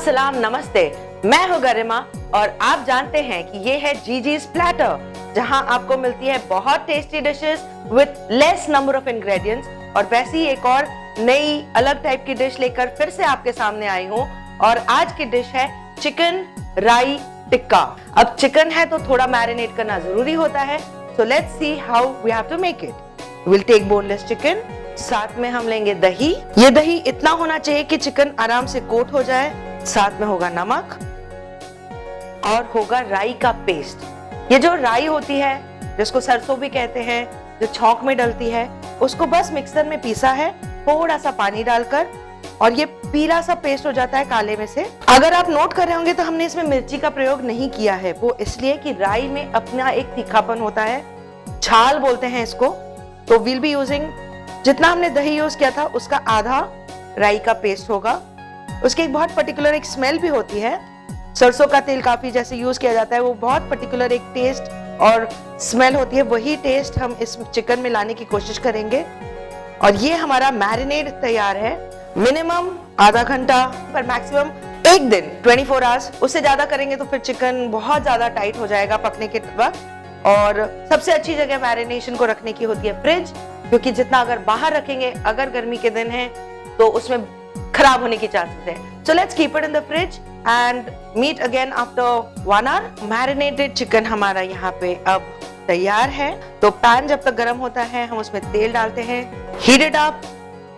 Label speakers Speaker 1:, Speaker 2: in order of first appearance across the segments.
Speaker 1: सलाम, नमस्ते। मैं हूँ गरिमा और आप जानते हैं कि ये है जीजी's प्लेटर, जहां आपको मिलती है बहुत tasty dishes with less number of ingredients. और वैसी एक और नई अलग टाइप की डिश लेकर फिर से आपके सामने आई हूँ। और आज की डिश है चिकन राई टिक्का। अब चिकन है तो थोड़ा मैरिनेट करना जरूरी होता है। So let's see how we have to make it. Will take boneless chicken, साथ में हम लेंगे दही। ये दही इतना होना चाहिए कि चिकन आराम से कोट हो जाए। साथ में होगा नमक और होगा राई का पेस्ट। ये जो राई होती है, जिसको सरसों भी कहते हैं, जो छौंक में डलती है, उसको बस मिक्सर में पीसा है थोड़ा सा पानी डालकर, और ये पीला सा पेस्ट हो जाता है काले में से। अगर आप नोट कर रहे होंगे तो हमने इसमें मिर्ची का प्रयोग नहीं किया है, वो इसलिए कि राई में अपना एक तीखापन होता है, छाल बोलते हैं इसको। तो वील बी यूजिंग, जितना हमने दही यूज किया था उसका आधा राई का पेस्ट होगा। उसकी एक बहुत पर्टिकुलर एक स्मेल भी होती है। सरसों का तेल काफी जैसे यूज किया जाता है, वो बहुत पर्टिकुलर एक टेस्ट और स्मेल होती है। वही टेस्ट हम इस चिकन में लाने की कोशिश करेंगे। और ये हमारा मैरिनेड तैयार है। मिनिमम आधा घंटा पर मैक्सिमम एक दिन 24 आवर्स। उससे ज्यादा करेंगे तो फिर चिकन बहुत ज्यादा टाइट हो जाएगा पकने के वक्त। और सबसे अच्छी जगह मैरिनेशन को रखने की होती है फ्रिज, क्योंकि जितना अगर बाहर रखेंगे, अगर गर्मी के दिन है तो उसमें खराब होने की चांसेस है। So let's keep it in the fridge and meet again after 1 hour. Marinated chicken हमारा यहाँ पे अब तैयार है। तो पैन जब तक गर्म होता है हम उसमें तेल डालते हैं, heat it up,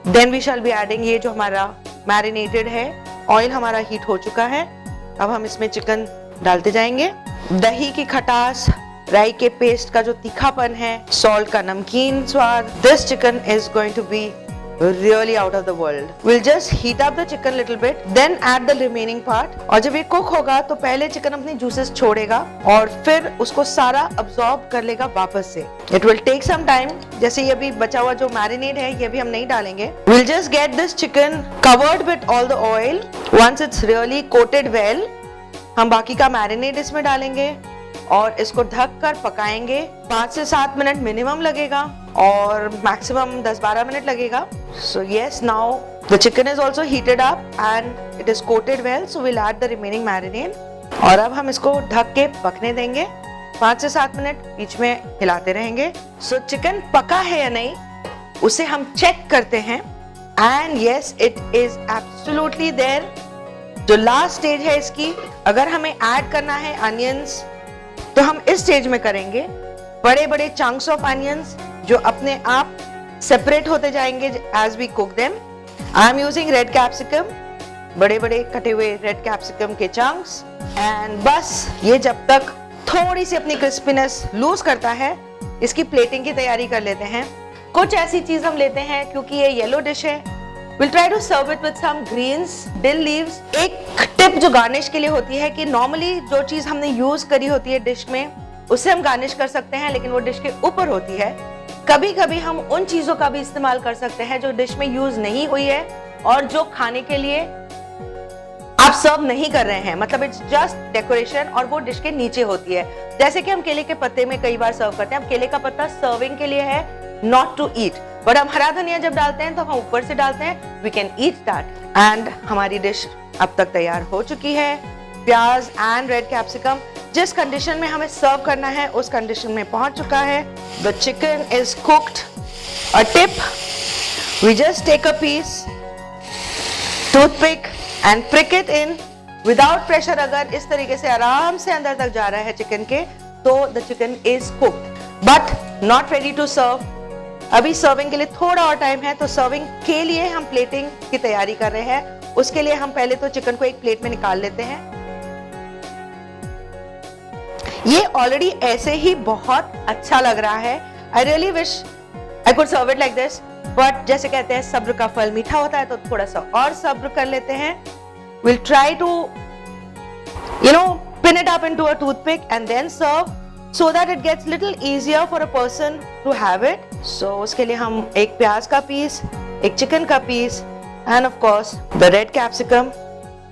Speaker 1: then we shall be adding ये जो हमारा मैरिनेटेड है। ऑयल हमारा हीट हो चुका है, अब हम इसमें चिकन डालते जाएंगे। दही की खटास, राई के पेस्ट का जो तीखापन है, सॉल्ट का नमकीन स्वाद, this chicken is going to be really out of the world. We'll just heat up the chicken little bit, then add the remaining part. और जब ये कुक होगा तो पहले चिकन अपनी जूसेस छोड़ेगा और फिर उसको सारा अब्सॉर्ब कर लेगा वापस से। It will take some time. जैसे ये भी बचा हुआ जो मैरिनेट है ये भी हम नहीं डालेंगे। We'll just get this chicken covered with all the oil. Once it's really coated well, हम बाकी का मैरिनेट इसमें डालेंगे और इसको ढक कर पकाएंगे। 5 से 7 मिनट मिनिमम लगेगा और मैक्सिमम 10-12 मिनट लगेगा। So yes, now the chicken is also heated up and it is coated well, so we'll add the remaining marinade. और अब हम इसको ढक के पकने देंगे 5 से 7 मिनट, बीच में हिलाते रहेंगे। So चिकन पका है या नहीं उसे हम चेक करते हैं। And yes, it is absolutely there. जो लास्ट स्टेज है इसकी, अगर हमें ऐड करना है अनियंस तो हम इस स्टेज में करेंगे। बड़े बड़े चंक्स ऑफ अनियंस जो अपने आप सेपरेट होते जाएंगे as we cook them. I am using red capsicum, बड़े बड़े कटे हुए रेड कैप्सिकम के चंक्स। एंड बस ये जब तक थोड़ी सी अपनी क्रिस्पीनेस लूज करता है, इसकी प्लेटिंग की तैयारी कर लेते हैं। कुछ ऐसी चीज हम लेते हैं, क्योंकि ये येलो डिश है, will try to serve it with some greens, dill leaves. एक टिप जो गार्निश के लिए होती है कि नॉर्मली जो चीज हमने यूज करी होती है डिश में, उससे हम गार्निश कर सकते हैं, लेकिन वो डिश के ऊपर होती है। कभी कभी हम उन चीजों का भी इस्तेमाल कर सकते हैं जो डिश में यूज नहीं हुई है और जो खाने के लिए आप सर्व नहीं कर रहे हैं, मतलब इट्स जस्ट डेकोरेशन, और वो डिश के नीचे होती है। जैसे कि हम केले के पत्ते में कई बार सर्व करते हैं। अब केले का पत्ता सर्विंग के लिए है, नॉट टू ईट, बट हम हरा धनिया जब डालते हैं तो हम ऊपर से डालते हैं, we can eat that. And हमारी डिश अब तक तैयार हो चुकी है। प्याज एंड रेड कैप्सिकम जिस कंडीशन में हमें सर्व करना है उस कंडीशन में पहुंच चुका है। The chicken is cooked. A tip, we just take a piece, toothpick and prick it in without pressure. अगर इस तरीके से आराम से अंदर तक जा रहा है चिकन के, तो the chicken is cooked but not ready to serve. अभी सर्विंग के लिए थोड़ा और टाइम है, तो सर्विंग के लिए हम प्लेटिंग की तैयारी कर रहे हैं। उसके लिए हम पहले तो चिकन को एक प्लेट में निकाल लेते हैं। ये ऑलरेडी ऐसे ही बहुत अच्छा लग रहा है। I really wish I could serve it like this, but जैसे कहते हैं सब्र का फल मीठा होता है, तो थोड़ा सा और सब्र कर लेते हैं। Will try to pin it up into a toothpick and then serve, so that it gets little easier for a person to have it. So उसके लिए हम एक प्याज का पीस, एक चिकन का piece, and of course the red capsicum.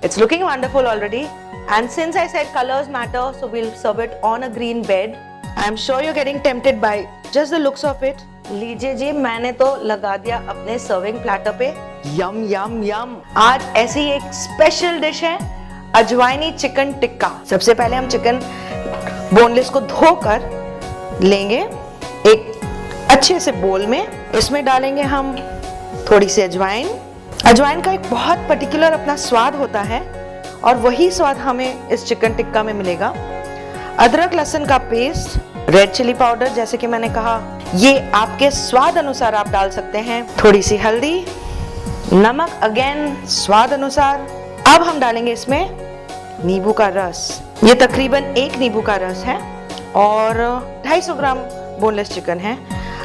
Speaker 1: It's looking wonderful already. And since I said colors matter, so we'll serve it on a green bed. I'm sure you're getting tempted by just the looks of it. लीजिए जी, मैंने तो लगा दिया अपने serving platter पे। यम यम यम। आज ऐसी एक स्पेशल डिश है अजवाइनी चिकन टिक्का। सबसे पहले हम चिकन बोनलेस को धोकर लेंगे एक अच्छे से बोल में। इसमें डालेंगे हम थोड़ी सी अजवाइन। अजवाइन का एक बहुत पर्टिकुलर अपना स्वाद होता है और वही स्वाद हमें इस चिकन टिक्का में मिलेगा। अदरक लहसुन का पेस्ट, रेड चिली पाउडर, जैसे कि मैंने कहा ये आपके स्वाद अनुसार आप डाल सकते हैं। थोड़ी सी हल्दी, नमक अगेन स्वाद अनुसार। अब हम डालेंगे इसमें नींबू का रस। ये तकरीबन 1 नींबू का रस है और 250 ग्राम बोनलेस चिकन है।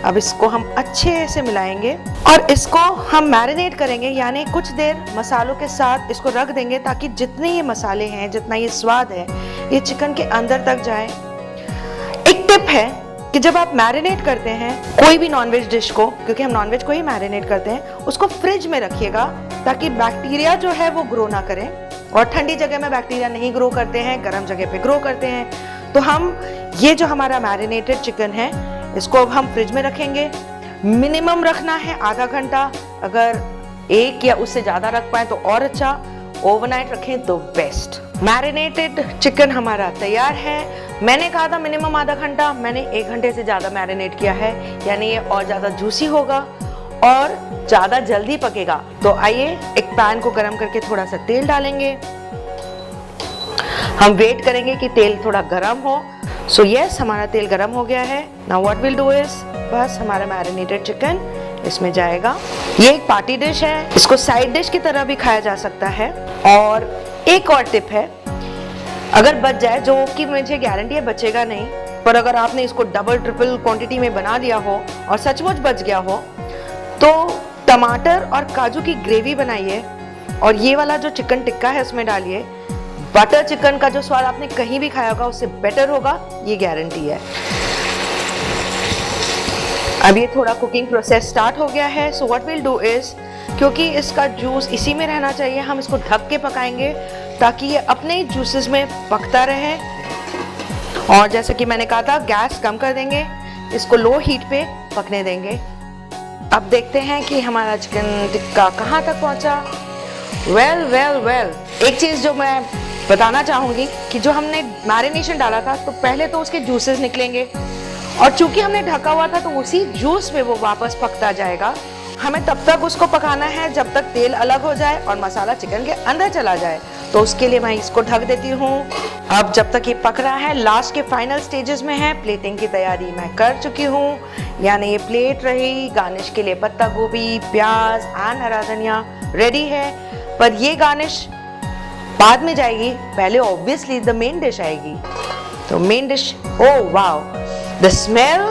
Speaker 1: अब इसको हम अच्छे से मिलाएंगे और इसको हम मैरिनेट करेंगे, यानी कुछ देर मसालों के साथ इसको रख देंगे ताकि जितने ये मसाले हैं, जितना ये स्वाद है, ये चिकन के अंदर तक जाए। एक टिप है कि जब आप मैरिनेट करते हैं कोई भी नॉनवेज डिश को, क्योंकि हम नॉनवेज को ही मैरिनेट करते हैं, उसको फ्रिज में रखिएगा ताकि बैक्टीरिया जो है वो ग्रो ना करें। और ठंडी जगह में बैक्टीरिया नहीं ग्रो करते हैं, गर्म जगह पे ग्रो करते हैं। तो हम ये जो हमारा मैरिनेटेड चिकन है इसको अब हम फ्रिज में रखेंगे। मिनिमम रखना है आधा घंटा, अगर 1 या उससे ज्यादा रख पाए तो और अच्छा, ओवरनाइट रखें तो बेस्ट। मैरिनेटेड चिकन हमारा तैयार है। मैंने कहा था मिनिमम आधा घंटा, मैंने 1 घंटे से ज्यादा मैरिनेट किया है, यानी ये और ज्यादा जूसी होगा और ज्यादा जल्दी पकेगा। तो आइए एक पैन को गरम करके थोड़ा सा तेल डालेंगे। हम वेट करेंगे कि तेल थोड़ा गरम हो। सो यस, हमारा तेल गरम हो गया है। Now what will do is, बस हमारा मैरिनेटेड चिकन इसमें जाएगा। ये एक पार्टी डिश है, इसको साइड डिश की तरह भी खाया जा सकता है। और एक और टिप है, अगर बच जाए, जो कि मुझे गारंटी है बचेगा नहीं, पर अगर आपने इसको डबल ट्रिपल क्वांटिटी में बना दिया हो और सचमुच बच गया हो, तो टमाटर और काजू की ग्रेवी बनाइए और ये वाला जो चिकन टिक्का है उसमें डालिए। बटर चिकन का जो स्वाद आपने कहीं भी खाया होगा उससे बेटर होगा, ये गारंटी है। अब ये थोड़ा कुकिंग प्रोसेस स्टार्ट हो गया है। So what will do is, क्योंकि इसका जूस इसी में रहना चाहिए, हम इसको ढक के पकाएंगे ताकि ये अपने जूसेस में पकता रहे। और जैसे कि मैंने कहा था, गैस कम कर देंगे, इसको लो हीट पे पकने देंगे। अब देखते हैं कि हमारा चिकन टिक्का कहाँ तक पहुँचा। वेल, एक चीज़ जो मैं बताना चाहूँगी कि जो हमने मैरिनेशन डाला था, तो पहले तो उसके जूसेस निकलेंगे और चूंकि हमने ढका हुआ था तो उसी जूस में वो वापस पकता जाएगा। हमें तब तक उसको पकाना है जब तक तेल अलग हो जाए और मसाला चिकन के अंदर चला जाए। तो उसके लिए मैं इसको ढक देती हूँ। अब जब तक ये पक रहा है, लास्ट के फाइनल स्टेजेस में है। प्लेटिंग की तैयारी मैं कर चुकी हूँ, यानी ये प्लेट रही, गार्निश के लिए पत्ता गोभी, प्याज एंड हरा धनिया रेडी है। पर ये गार्निश बाद में जाएगी, पहले ऑब्वियसली द मेन डिश आएगी। तो main dish, oh wow, the smell,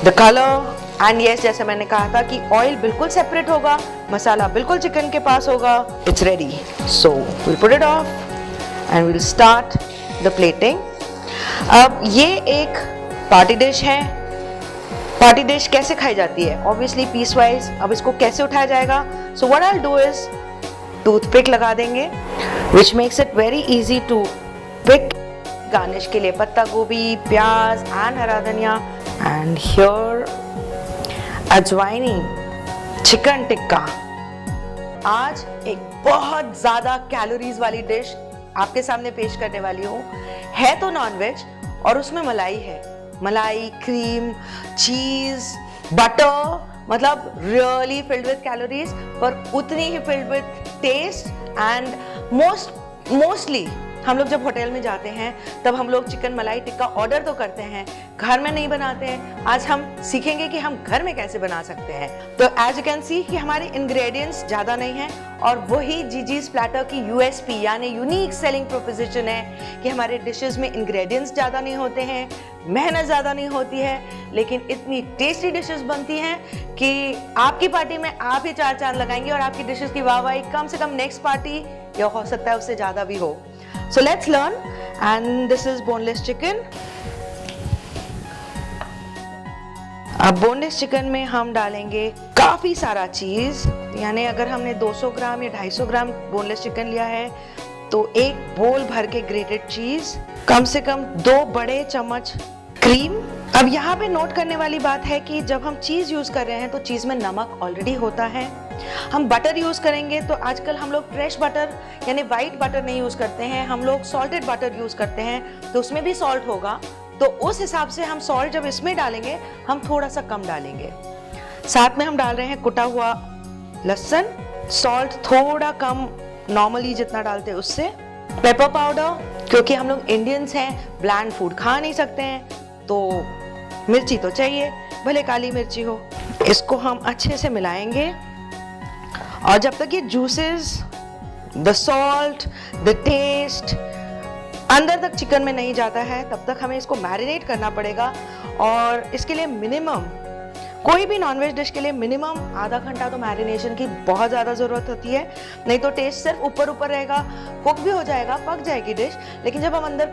Speaker 1: the colour and yes, जैसे मैंने कहा था कि ऑयल बिल्कुल सेपरेट होगा, मसाला बिल्कुल चिकन के पास होगा। It's ready, so will put it off and will start the plating. अब ये एक पार्टी डिश है। पार्टी डिश कैसे खाई जाती है? Obviously piece wise. अब इसको कैसे उठाया जाएगा? So what I will do is, toothpick लगा देंगे, which makes it very easy to pick। Garnish के लिए पत्ता गोभी, प्याज एंड हरा धनिया and here ajwaini chicken tikka. आज एक बहुत ज्यादा कैलोरीज वाली डिश आपके सामने पेश करने वाली हूँ। है तो नॉनवेज और उसमें मलाई है, मलाई, क्रीम, चीज, बटर, मतलब रियली फिल्ड विद कैलोरीज, पर उतनी ही filled with taste and mostly हम लोग जब होटल में जाते हैं तब हम लोग चिकन मलाई टिक्का ऑर्डर तो करते हैं, घर में नहीं बनाते हैं। आज हम सीखेंगे कि हम घर में कैसे बना सकते हैं। तो एज यू कैन सी कि हमारे इंग्रेडिएंट्स ज़्यादा नहीं हैं और वही जीजीज प्लैटर की यूएसपी यानी यूनिक सेलिंग प्रोपोजिशन है कि हमारे डिशेस में इंग्रेडिएंट्स ज़्यादा नहीं होते हैं, मेहनत ज़्यादा नहीं होती है, लेकिन इतनी टेस्टी डिशेस बनती हैं कि आपकी पार्टी में आप ही 4 चांद लगाएंगे और आपकी डिशेस की वाहवाही कम से कम नेक्स्ट पार्टी या हो सकता है उससे ज़्यादा भी हो। So let's learn, and this is boneless chicken। अब बोनलेस चिकन में हम डालेंगे काफी सारा चीज, यानी अगर हमने 200 ग्राम या 250 ग्राम बोनलेस चिकन लिया है तो एक बोल भर के ग्रेटेड चीज, कम से कम 2 बड़े चम्मच क्रीम, अब यहाँ पे नोट करने वाली बात है कि जब हम चीज़ यूज़ कर रहे हैं तो चीज़ में नमक ऑलरेडी होता है। हम बटर यूज़ करेंगे तो आजकल हम लोग फ्रेश बटर यानी वाइट बटर नहीं यूज़ करते हैं, हम लोग सॉल्टेड बटर यूज़ करते हैं, तो उसमें भी सॉल्ट होगा। तो उस हिसाब से हम सॉल्ट जब इसमें डालेंगे हम थोड़ा सा कम डालेंगे। साथ में हम डाल रहे हैं कुटा हुआ लहसुन, सॉल्ट थोड़ा कम नॉर्मली जितना डालते हैं उससे, पेपर पाउडर क्योंकि हम लोग इंडियंस हैं, ब्लैंड फूड खा नहीं सकते हैं, तो मिर्ची तो चाहिए, भले काली मिर्ची हो। इसको हम अच्छे से मिलाएंगे और जब तक ये juices, the salt, the taste अंदर तक चिकन में नहीं जाता है तब तक हमें इसको मैरिनेट करना पड़ेगा। और इसके लिए मिनिमम, कोई भी नॉनवेज डिश के लिए मिनिमम आधा घंटा तो मैरिनेशन की बहुत ज़्यादा ज़रूरत होती है, नहीं तो टेस्ट सिर्फ ऊपर ऊपर रहेगा, कुक भी हो जाएगा, पक जाएगी डिश, लेकिन जब हम अंदर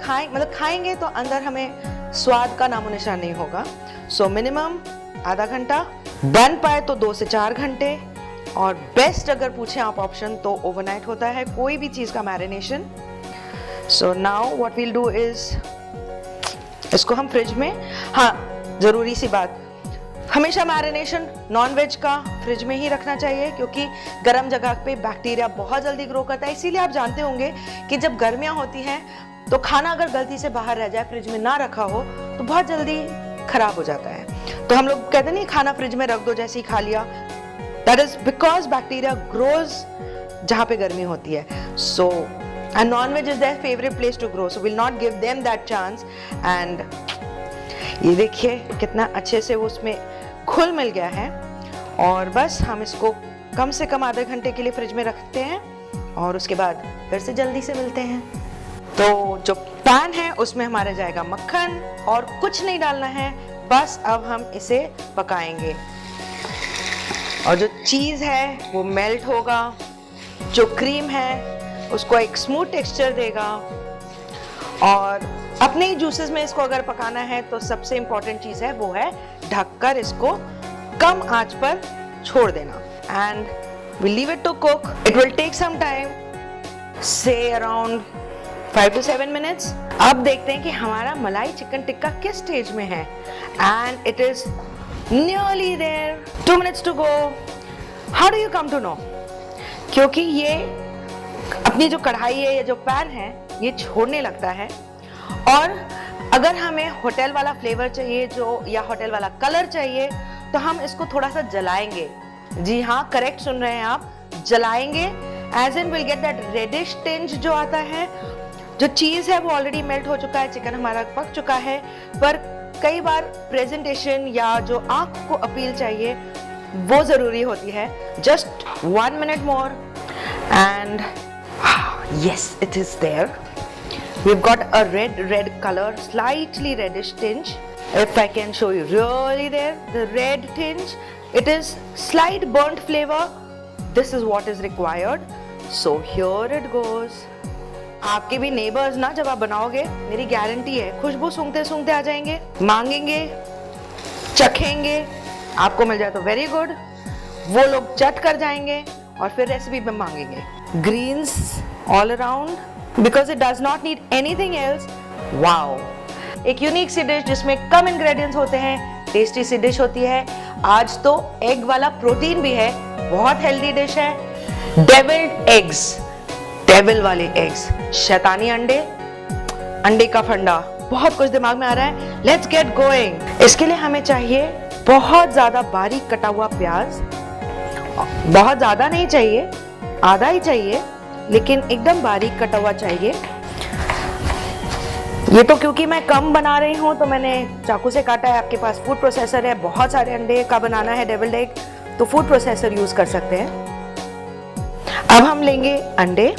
Speaker 1: खाएंगे तो अंदर हमें स्वाद का नामो निशान नहीं होगा। सो मिनिमम आधा घंटा, बन पाए तो 2 से 4 घंटे, और बेस्ट अगर पूछें आप ऑप्शन तो ओवरनाइट होता है कोई भी चीज़ का marination. So now what we'll do is, इसको हम फ्रिज में, हाँ ज़रूरी सी बात, हमेशा मैरिनेशन नॉनवेज का फ्रिज में ही रखना चाहिए क्योंकि गर्म जगह पे बैक्टीरिया बहुत जल्दी ग्रो करता है। इसीलिए आप जानते होंगे कि जब गर्मियाँ होती हैं तो खाना अगर गलती से बाहर रह जाए, फ्रिज में ना रखा हो, तो बहुत जल्दी खराब हो जाता है। तो हम लोग कहते नहीं खाना फ्रिज में रख दो जैसे ही खा लिया, that is because bacteria grows जहाँ पे गर्मी होती है। सो and non-veg is their favorite place to grow, so we'll not give them that chance। and ये देखिए कितना अच्छे से वो उसमें घुल मिल गया है, और बस हम इसको कम से कम आधे घंटे के लिए फ्रिज में रखते हैं और उसके बाद फिर से जल्दी से मिलते हैं। तो जो पैन है उसमें हमारा जाएगा मक्खन, और कुछ नहीं डालना है, बस अब हम इसे पकाएंगे और जो चीज़ है वो मेल्ट होगा, जो क्रीम है उसको एक स्मूथ टेक्सचर देगा। और अपने ही जूसेस में इसको अगर पकाना है तो सबसे इंपॉर्टेंट चीज़ है वो है ढककर इसको कम आंच पर छोड़ देना, and we leave it to cook. It will take some time, say around 5 to 7 minutes। अब देखते हैं कि हमारा मलाई चिकन टिक्का किस स्टेज में है, and it is nearly there, 2 minutes to go। How do you come to know? क्योंकि ये अपनी जो कढ़ाई है या जो पैन है ये छोड़ने लगता है, और अगर हमें होटल वाला फ्लेवर चाहिए जो, या होटल वाला कलर चाहिए, तो हम इसको थोड़ा सा जलाएंगे। जी हाँ, करेक्ट सुन रहे हैं आप, जलाएंगे, as in will get that reddish tinge जो आता है। जो चीज़ है वो ऑलरेडी मेल्ट हो चुका है, चिकन हमारा पक चुका है, पर कई बार प्रेजेंटेशन या जो आँख को अपील चाहिए वो ज़रूरी होती है। Just 1 minute more and yes, it is there। We've got a red color, slightly reddish tinge। If I can show you really there, the red tinge, it is slight burnt flavor। This is what is required। So here it goes। आपके भी neighbours ना जब आप बनाओगे, मेरी guarantee है खुशबू सूंघते सूंघते आ जाएंगे, मांगेंगे, चखेंगे, आपको मिल जाए तो वेरी गुड, वो लोग चट कर जाएंगे और फिर रेसिपी में मांगेंगे। Greens all around because it does not need anything else. Wow, एक यूनिक सी डिश जिसमें कम इंग्रेडिएंट्स होते हैं, टेस्टी सी डिश होती है। आज तो एग वाला प्रोटीन भी है, बहुत हेल्दी डिश है। डेविल्ड एग्स, डेविल वाले एग्स, शैतानी अंडे, अंडे का फंडा, बहुत कुछ दिमाग में आ रहा है। Let's get going. इसके लिए हमें चाहिए बहुत ज्यादा बारीक कटा हुआ प्याज, बहुत ज्यादा नहीं चाहिए, आधा ही चाहिए, लेकिन एकदम बारीक कटा हुआ चाहिए। ये तो क्योंकि मैं कम बना रही हूँ तो मैंने चाकू से काटा है। आपके पास फूड प्रोसेसर है, बहुत सारे अंडे का बनाना है डेविल्ड एग, तो फूड प्रोसेसर यूज कर सकते हैं। अब हम लेंगे अंडे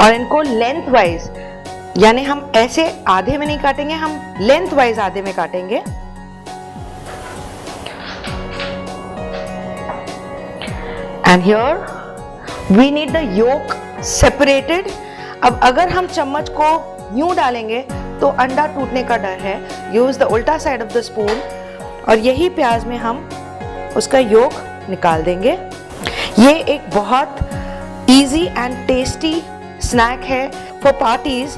Speaker 1: और इनको लेंथ वाइज, यानी हम ऐसे आधे में नहीं काटेंगे, हम लेंथ वाइज आधे में काटेंगे। And here we need the yolk separated. अब अगर हम चम्मच को यूं डालेंगे तो अंडा टूटने का डर है। यूज द उल्टा साइड ऑफ द स्पून, और यही प्याज में हम उसका योक निकाल देंगे। ये एक बहुत इजी एंड टेस्टी स्नैक है फॉर पार्टीज।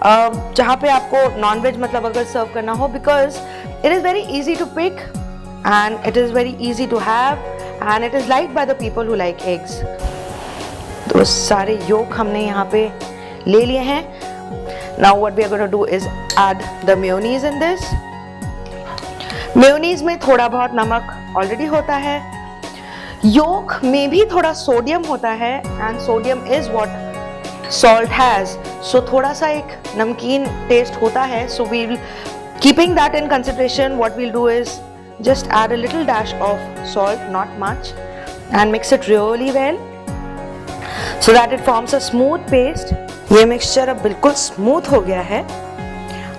Speaker 1: जहाँ पे आपको नॉन वेज मतलब अगर सर्व करना हो, because it is very easy to pick and it is very easy to have and it is like by the people who like eggs. तो सारे योक हमने यहाँ पे ले लिए हैं। Now what we are going to do is add the mayonnaise in this. Mayonnaise में थोड़ा बहुत नमक ऑलरेडी होता है, योक में भी थोड़ा सोडियम होता है and sodium is what salt has, so थोड़ा सा एक नमकीन टेस्ट होता है। So we will keeping that in consideration, what we'll do is just add a little dash of salt, not much, and mix it really well so that it forms a smooth paste। ये mixture अब बिल्कुल smooth हो गया है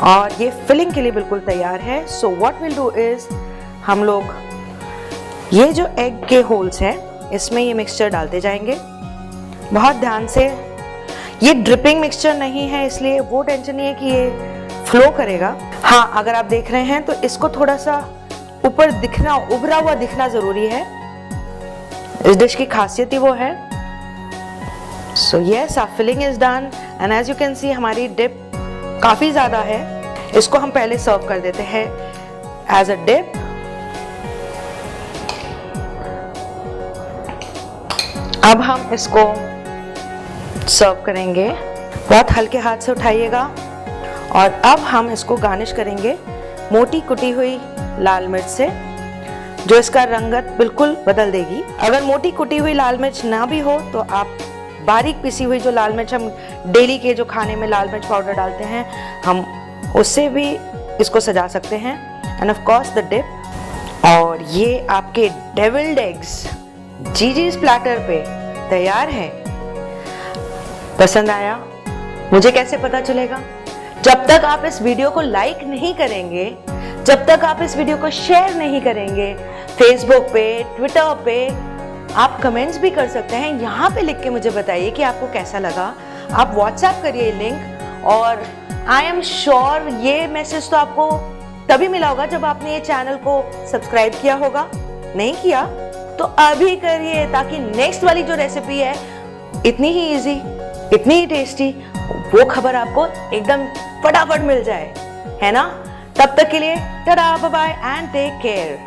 Speaker 1: और ये filling के लिए बिल्कुल तैयार है। So what we'll do is हम लोग ये जो एग के होल्स हैं इसमें ये मिक्सचर डालते जाएंगे बहुत ध्यान से। ये ड्रिपिंग मिक्सचर नहीं है इसलिए वो टेंशन नहीं है कि ये फ्लो करेगा। हाँ, अगर आप देख रहे हैं तो इसको थोड़ा सा ऊपर दिखना, उभरा हुआ दिखना जरूरी है, इस डिश की खासियत ही वो है। So yes, our filling is done and as you can see हमारी डिप काफी ज्यादा है। इसको हम पहले सर्व कर देते हैं एज अ डिप। अब हम इसको सर्व करेंगे, बहुत हल्के हाथ से उठाइएगा। और अब हम इसको गार्निश करेंगे मोटी कुटी हुई लाल मिर्च से, जो इसका रंगत बिल्कुल बदल देगी। अगर मोटी कुटी हुई लाल मिर्च ना भी हो तो आप बारीक पिसी हुई जो लाल मिर्च हम डेली के जो खाने में लाल मिर्च पाउडर डालते हैं, हम उससे भी इसको सजा सकते हैं। And of course the dip. और ये आपके डेविल्ड एग्स जीजीज प्लैटर पे तैयार है। पसंद आया? मुझे कैसे पता चलेगा? जब तक आप इस वीडियो को लाइक नहीं करेंगे, जब तक आप इस वीडियो को शेयर नहीं करेंगे फेसबुक पे, ट्विटर पे, आप कमेंट्स भी कर सकते हैं। यहाँ पे लिख के मुझे बताइए कि आपको कैसा लगा। आप व्हाट्सएप करिए लिंक, और आई एम श्योर ये मैसेज तो आपको तभी मिला होगा जब आपने ये चैनल को सब्सक्राइब किया होगा। नहीं किया तो अभी करिए, ताकि नेक्स्ट वाली जो रेसिपी है इतनी ही इजी, इतनी ही टेस्टी, वो खबर आपको एकदम फटाफट मिल जाए, है ना? तब तक के लिए tata, bye bye and take care.